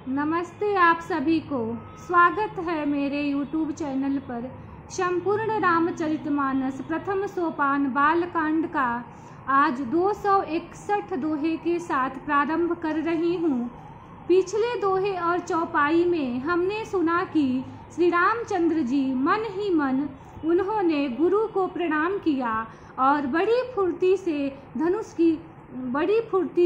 नमस्ते आप सभी को। स्वागत है मेरे YouTube चैनल पर। संपूर्ण रामचरितमानस प्रथम सोपान बालकांड का आज 261 दोहे के साथ प्रारंभ कर रही हूँ। पिछले दोहे और चौपाई में हमने सुना कि श्री रामचंद्र जी मन ही मन उन्होंने गुरु को प्रणाम किया और बड़ी फुर्ती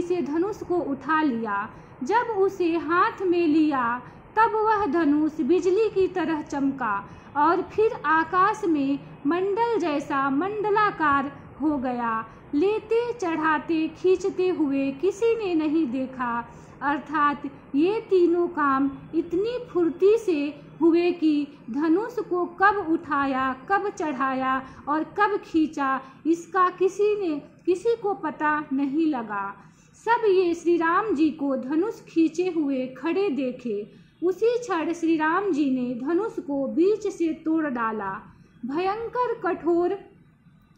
से धनुष को उठा लिया। जब उसे हाथ में लिया तब वह धनुष बिजली की तरह चमका और फिर आकाश में मंडल जैसा मंडलाकार हो गया। लेते चढ़ाते खींचते हुए किसी ने नहीं देखा, अर्थात ये तीनों काम इतनी फुर्ती से हुए कि धनुष को कब उठाया, कब चढ़ाया और कब खींचा, इसका किसी को पता नहीं लगा। सब ये श्री राम जी को धनुष खींचे हुए खड़े देखे। उसी क्षण श्री राम जी ने धनुष को बीच से तोड़ डाला। भयंकर कठोर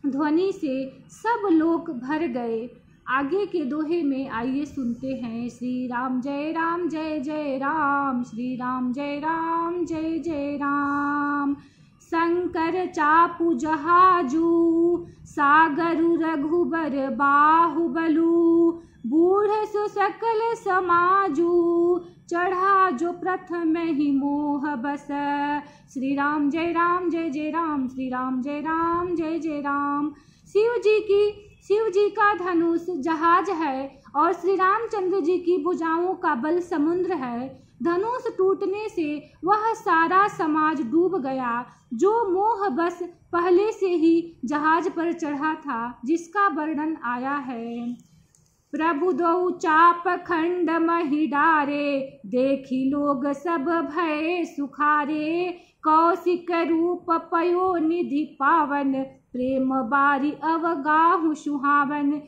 ध्वनि से सब लोग भर गए। आगे के दोहे में आइए सुनते हैं। श्री राम जय जय राम, श्री राम जय जय राम। शंकर चापु जहाजू, सागरु रघुबर बाहुबलु, बूढ़ सो सकल समाजू, चढ़ा जो प्रथम ही मोह बस। श्री राम जय जय राम, श्री राम जय जय राम। शिव जी का धनुष जहाज है और श्री रामचंद्र जी की भुजाओं का बल समुद्र है। धनुष टूटने से वह सारा समाज डूब गया जो मोह बस पहले से ही जहाज पर चढ़ा था, जिसका वर्णन आया है। प्रभु दो चाप खंड मही डारे, देखी लोग सब भय सुखारे। कौशिक रूप पयो निधि पावन, प्रेम बारी अवगाहु सुहावन।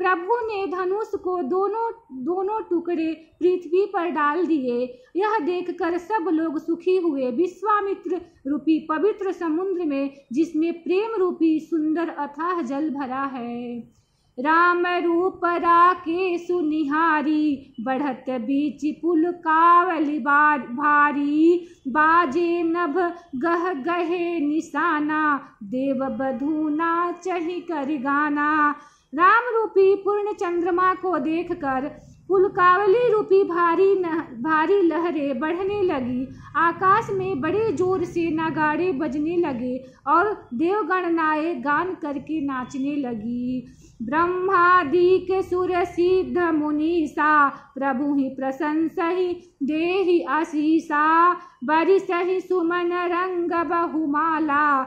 प्रभु ने धनुष को दोनों टुकड़े पृथ्वी पर डाल दिए। यह देखकर सब लोग सुखी हुए। विश्वामित्र रूपी पवित्र समुद्र में, जिसमें प्रेम रूपी सुंदर अथाह जल भरा है। राम रूप राके सुनिहारी, बढ़त बीच पुल कावली भारी। बाजे नभ गह गहे निशाना, देव बधू नाचहि कर गाना। राम रूपी पूर्ण चंद्रमा को देखकर पुलकावली रूपी भारी लहरें बढ़ने लगी। आकाश में बड़े जोर से नगाड़े बजने लगे और देवगणनाएं गान करके नाचने लगी। ब्रह्मादिक सुर सिद्ध मुनीसा, प्रभु ही प्रशंसहि देहि आशीषा। बरिसहि सुमन रंग बहुमाला,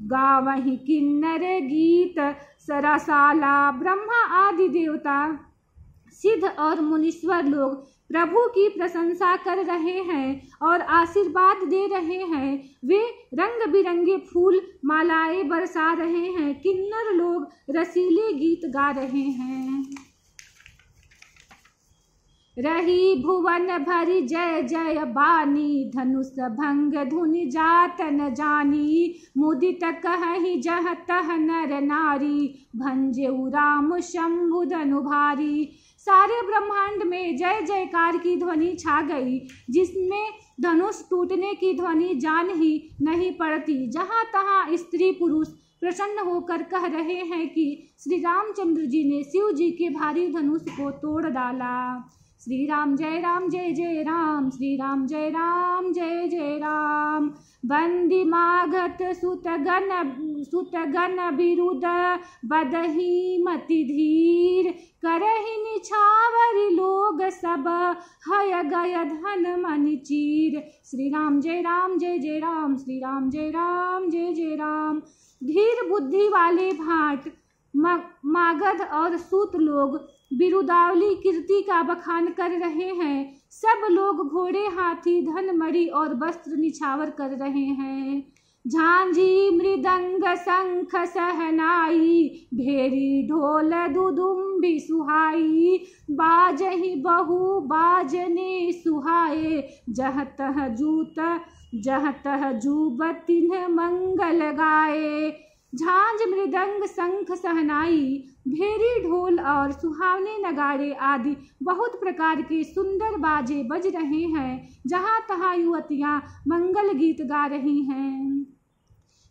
गावहि किन्नर गीत सरसाला। ब्रह्मा आदि देवता, सिद्ध और मुनीश्वर लोग प्रभु की प्रशंसा कर रहे हैं और आशीर्वाद दे रहे हैं। वे रंग बिरंगे फूल मालाएं बरसा रहे हैं। किन्नर लोग रसीले गीत गा रहे हैं। रही भुवन भरी जय जय बानी, धनुष भंग धुनि जात न जानी। मुदित कहहि जह तह नर नारी, भंजेउ राम शंभु धनु भारी। सारे ब्रह्मांड में जय जयकार की ध्वनि छा गई, जिसमें धनुष टूटने की ध्वनि जान ही नहीं पड़ती। जहाँ तहाँ स्त्री पुरुष प्रसन्न होकर कह रहे हैं कि श्री रामचंद्र जी ने शिव जी के भारी धनुष को तोड़ डाला। श्री राम जय जय राम, श्री राम जय जय राम। बंदी मागत सुतगन बिरुद, बदही मति धीर। करहि निछावर लोग सब, हय गय धन मन चीर। श्री राम जय जय राम, श्री राम जय जय राम। धीर बुद्धि वाले भाट मागध और सूत लोग बिरुदावली कीर्ति का बखान कर रहे हैं। सब लोग घोड़े, हाथी, धन, मणि और वस्त्र निछावर कर रहे हैं। झांझी मृदंग शंख सहनाई, भेरी ढोल दुदुम्बी सुहाई। बाजहि बहु बाजने सुहाए, जह तह जूब तिन्ह मंगल गाए। झांझ मृदंग शंख सहनाई भेरी ढोल और सुहावने नगाड़े आदि बहुत प्रकार के सुंदर बाजे बज रहे हैं। जहाँ तहाँ युवतियाँ मंगल गीत गा रही हैं।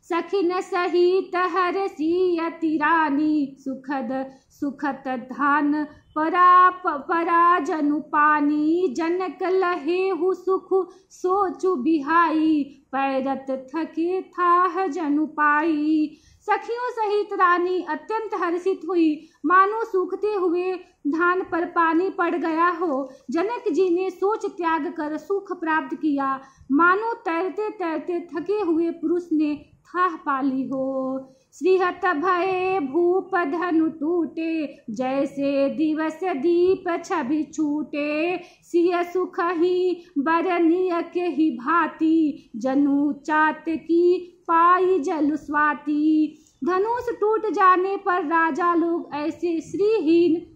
सखिन सहित हरसियति रानी सुखद सुखत धान परा जनु पानी जनक लहेहु सुख सोचु बिहाई पैरत थके थाह जनु पाई। सखियों सहित रानी अत्यंत हर्षित हुई, मानो सूखते हुए धान पर पानी पड़ गया हो। जनक जी ने सोच त्याग कर सुख प्राप्त किया, मानो तैरते तैरते थके हुए पुरुष ने थाह पाली हो। श्रीहत भये भूप धनु टूटे जैसे दिवस दीप छवि छूटे। सिय सुख ही बरनिय के ही भांति जनु चात की पाई जल स्वाति। धनुष टूट जाने पर राजा लोग ऐसे श्रीहीन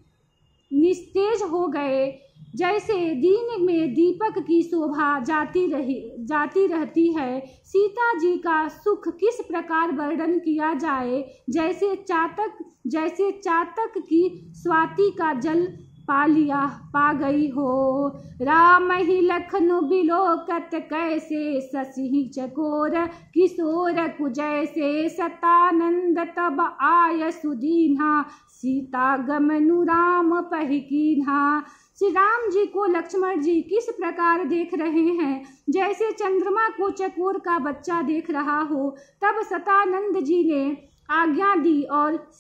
निस्तेज हो गए जैसे दिन में दीपक की शोभा जाती रहती है। सीता जी का सुख किस प्रकार वर्णन किया जाए, जैसे चातक की स्वाति का जल पा गई हो। राम ही लखनु बिलोकत कैसे शशि चकोर किशोर कुजैसे। सतानंद तब आय सुदीन्हा सीता गमनु राम पहिकीन्हा। श्री राम जी को लक्ष्मण जी किस प्रकार देख रहे हैं, जैसे चंद्रमा को चकोर का बच्चा देख रहा हो। तब सतानंद जी ने आज्ञा दी और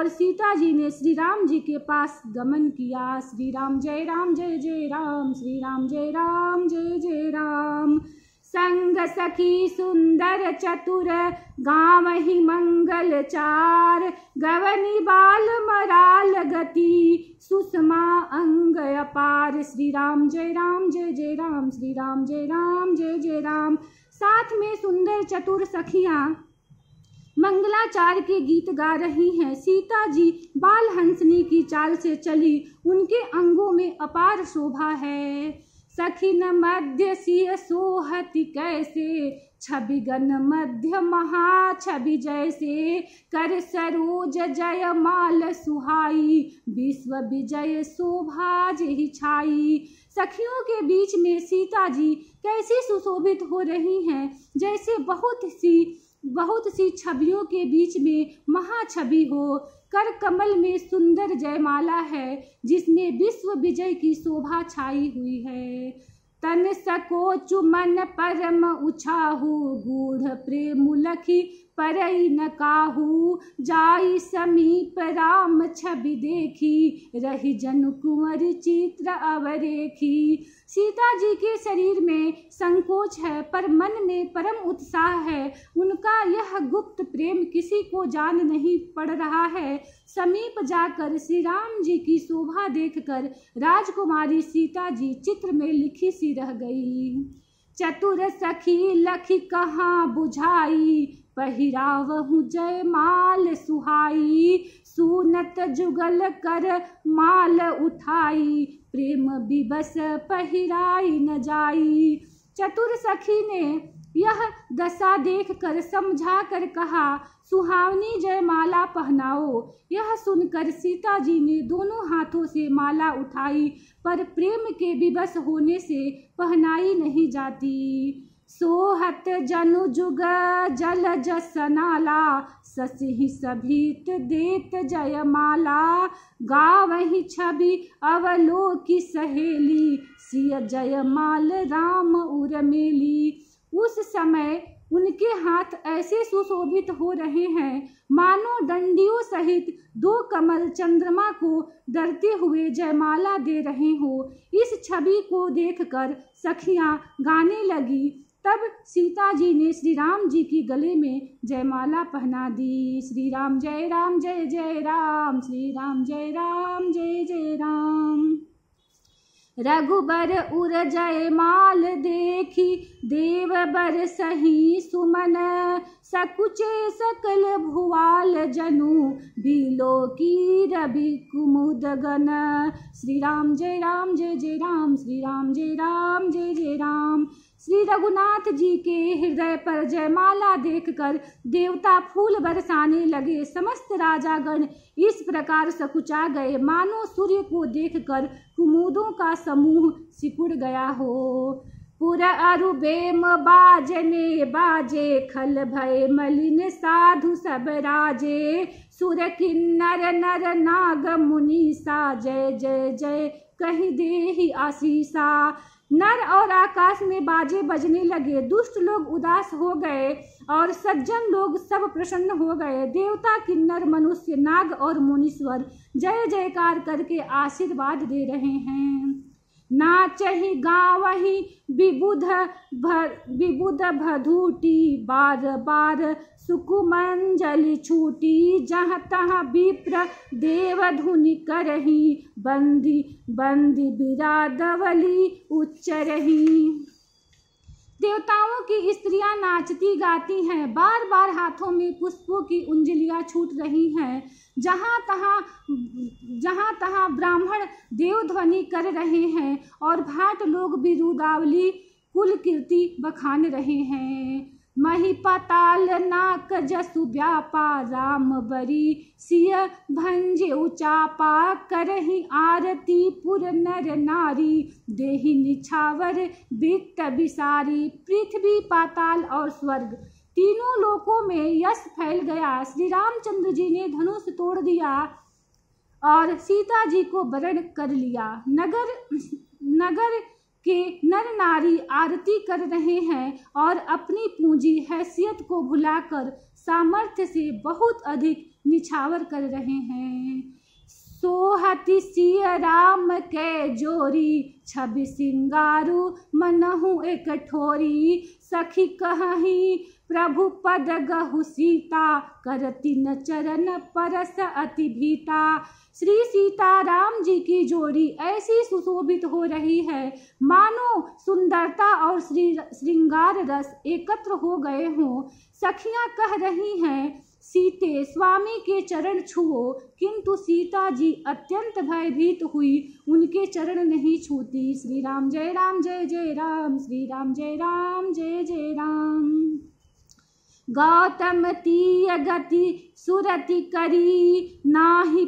सीता जी ने श्री राम जी के पास गमन किया। श्री राम जय राम श्री राम जय जय राम। संग सखी सुंदर चतुर गावहि मंगल चार। गवनी बाल मराल गति सुषमा अंग अपार। श्री राम जय जय राम श्री राम जय जय राम। साथ में सुंदर चतुर सखियां मंगलाचार के गीत गा रही हैं। सीता जी बाल हंसनी की चाल से चली, उनके अंगों में अपार शोभा है। सखिन मध्य सिय सोहति कैसे छवि गन मध्य महा छवि जैसे। कर सरोज जय माल सुहाई विश्व विजय शोभा जेहि छाई। सखियों के बीच में सीता जी कैसी सुशोभित हो रही हैं, जैसे बहुत सी छवियों के बीच में महाछवि हो। कर कमल में सुंदर जयमाला है, जिसमें विश्व विजय की शोभा छाई हुई है। तन सकोचु मन परम उछाहु गूढ़ प्रेम लखी परई न काहू। जाई समीप राम छवि देखी रही जनु कुंवर चित्र अवरेखी। सीता जी के शरीर में संकोच है, पर मन में परम उत्साह है। उनका यह गुप्त प्रेम किसी को जान नहीं पड़ रहा है। समीप जाकर श्री राम जी की शोभा देखकर राजकुमारी सीता जी चित्र में लिखी सी रह गई। चतुर सखी लखी कहाँ बुझाई पहिरावहु जय माल सुहाई। सुनत जुगल कर माल उठाई प्रेम विवश पहिराई न जाई। चतुर सखी ने यह दशा देखकर समझा कर कहा, सुहावनी जय माला पहनाओ। यह सुनकर सीता जी ने दोनों हाथों से माला उठाई, पर प्रेम के विवश होने से पहनाई नहीं जाती। सोहत जनु जुग जल जसनाला ससिहि सभीत देत जयमाला। गावहि छवि अवलोकी सहेली सिय जयमाल राम उर्मिली। उस समय उनके हाथ ऐसे सुशोभित हो रहे हैं, मानो डंडियों सहित दो कमल चंद्रमा को डरते हुए जयमाला दे रहे हो। इस छवि को देखकर सखियां गाने लगी। तब सीता जी ने श्री राम जी की गले में जयमाला पहना दी। श्री राम जय जय राम श्री राम जय जय राम। रघुबर उर जय माल देखी देव बर सही सुमन। सकुचे सकल भुवाल जनु, भीलो की रवि कुमुद गन। श्री राम जय राम जय जय राम, श्री राम जय राम जय जय राम। श्री रघुनाथ जी के हृदय पर जयमाला देखकर देवता फूल बरसाने लगे। समस्त राजागण इस प्रकार सकुचा गए, मानो सूर्य को देखकर कुमुदों का समूह सिकुड़ गया हो। पुर अरु बेम बाजने बाजे, खल भय मलिन साधु सब राजे। सुर किन्नर नर नाग मुनीसा, जय जय जय कहि देहि आशीषा। नर और आकाश में बाजे बजने लगे, दुष्ट लोग उदास हो गए और सज्जन लोग सब प्रसन्न हो गए। देवता, किन्नर, मनुष्य, नाग और मुनीश्वर जय जयकार करके आशीर्वाद दे रहे हैं। नाचहि गावहि विबुध भधूटी, बार बार सुकुमंजलि छूटी। जहाँ तहाँ विप्र देव धुनि करही, बंदी बंदी बिरादवली उच्चरही। देवताओं की स्त्रियां नाचती गाती हैं, बार बार हाथों में पुष्पों की उंजलियां छूट रही हैं। जहाँ तहाँ ब्राह्मण देवध्वनि कर रहे हैं और भाट लोग बिरुदावली कुल कीर्ति बखान रहे हैं। मही पाताल नाक जसु व्यापा, राम बरी सिय भंजे उचापा। करही आरती पुर नर नारी, देहि निछावर वित्त बिसारी। पृथ्वी, पाताल और स्वर्ग तीनों लोकों में यश फैल गया। श्री रामचंद्र जी ने धनुष तोड़ दिया और सीता जी को वरण कर लिया। नगर के नर नारी आरती कर रहे हैं और अपनी पूंजी हैसियत को भुलाकर सामर्थ्य से बहुत अधिक निछावर कर रहे हैं। सोहति सिय राम के जोरी, छवि सिंगारू मनहु एक ठोरी। सखी कहही प्रभु पद गहु सीता, करती न चरण परस अति भीता। श्री सीता राम जी की जोड़ी ऐसी सुशोभित हो रही है मानो सुंदरता और श्रृंगार रस एकत्र हो गए हों। सखियां कह रही हैं, सीते स्वामी के चरण छुओ, किंतु सीता जी अत्यंत भयभीत हुई उनके चरण नहीं छूती। श्री राम जय राम जय जय राम, श्री राम जय राम जय जय राम। गौतम तीय गति सुरति करी, नाही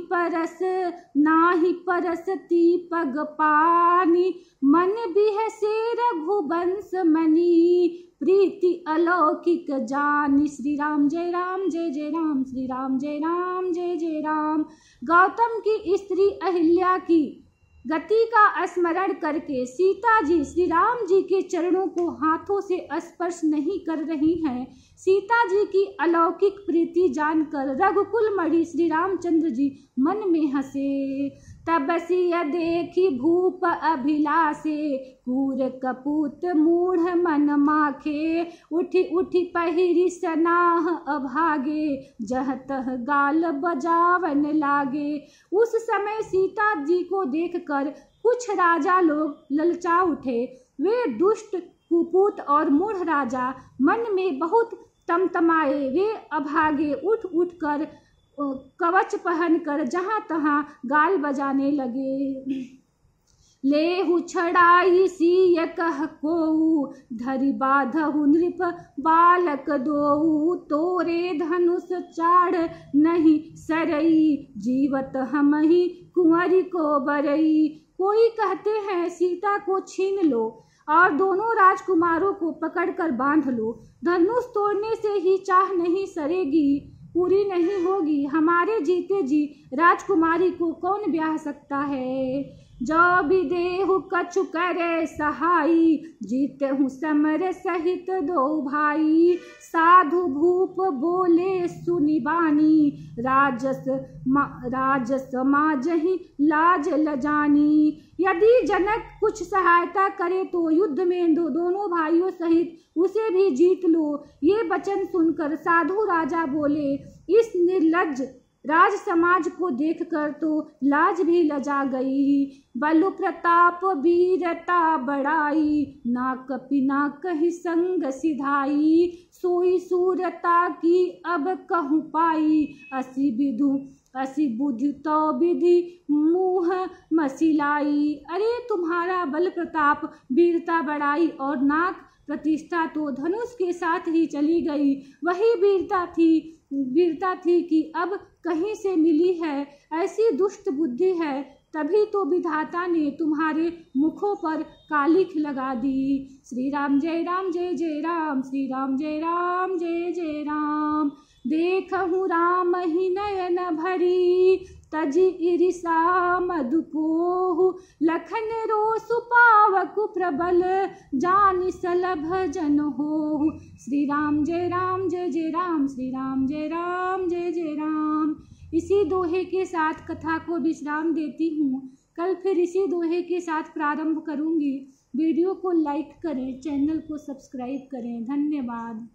परसती पग पानी। मन बिहसे रघुवंश मणि, प्रीति अलौकिक जानी। श्री राम जय राम जय जय राम, श्री राम जय राम जय जय राम। गौतम की स्त्री अहिल्या की गति का स्मरण करके सीता जी श्री राम जी के चरणों को हाथों से स्पर्श नहीं कर रही हैं। सीता जी की अलौकिक प्रीति जानकर रघुकुल मणि श्री रामचंद्र जी मन में हंसे। तब सिय देखी भूप अभिलाषे, कूर कपूत मूढ़ मन माखे। उठी उठी पहिरी सनाह अभागे, जह तह गाल बजावन लागे। उस समय सीता जी को देखकर कुछ राजा लोग ललचा उठे। वे दुष्ट, कुपूत और मूढ़ राजा मन में बहुत तमतमाए। वे अभागे उठ उठ कर कवच पहनकर जहाँ तहाँ गाल बजाने लगे। लेहु छड़ाई सिय कह कोऊ, धरि बाधहु नृप बालक दोऊ। तोरे धनुष चाढ़ नहीं सरई, जीवत हमहि कुंवरी को बरई। कोई कहते हैं सीता को छीन लो और दोनों राजकुमारों को पकड़कर बांध लो। धनुष तोड़ने से ही चाह नहीं सरेगी, पूरी नहीं होगी। हमारे जीते जी राजकुमारी को कौन ब्याह सकता है। जो विदेहु कछु करे सहाई, जीते हूँ समर सहित दो भाई। साधु भूप बोले सुनि बानी, राजस माजहि लाज लजानी। यदि जनक कुछ सहायता करे तो युद्ध में दोनों भाइयों सहित उसे भी जीत लो। ये वचन सुनकर साधु राजा बोले, इस निर्लज्ज राज समाज को देखकर तो लाज भी लजा गई। बल प्रताप वीरता बड़ाई, ना कपि ना कहि संग सिधाई। सोई सूरता की अब कहूँ पाई, असी बुद्धि तो विधि मुँह मसिलाई। अरे तुम्हारा बल प्रताप वीरता बड़ाई और नाक प्रतिष्ठा तो धनुष के साथ ही चली गई। वही वीरता थी कि अब कहीं से मिली है। ऐसी दुष्ट बुद्धि है, तभी तो विधाता ने तुम्हारे मुखों पर कालिख लगा दी। श्री राम जय राम, श्री राम जय जय राम। देखहु राम ही नयन भरी, तजी ईरिसा मधुपोहु। लखन रोसु पावकु प्रबल, जानि सलभ जन होहु। श्री राम जय राम, श्री राम जय जय राम। इसी दोहे के साथ कथा को विश्राम देती हूँ। कल फिर इसी दोहे के साथ प्रारंभ करूँगी। वीडियो को लाइक करें, चैनल को सब्सक्राइब करें। धन्यवाद।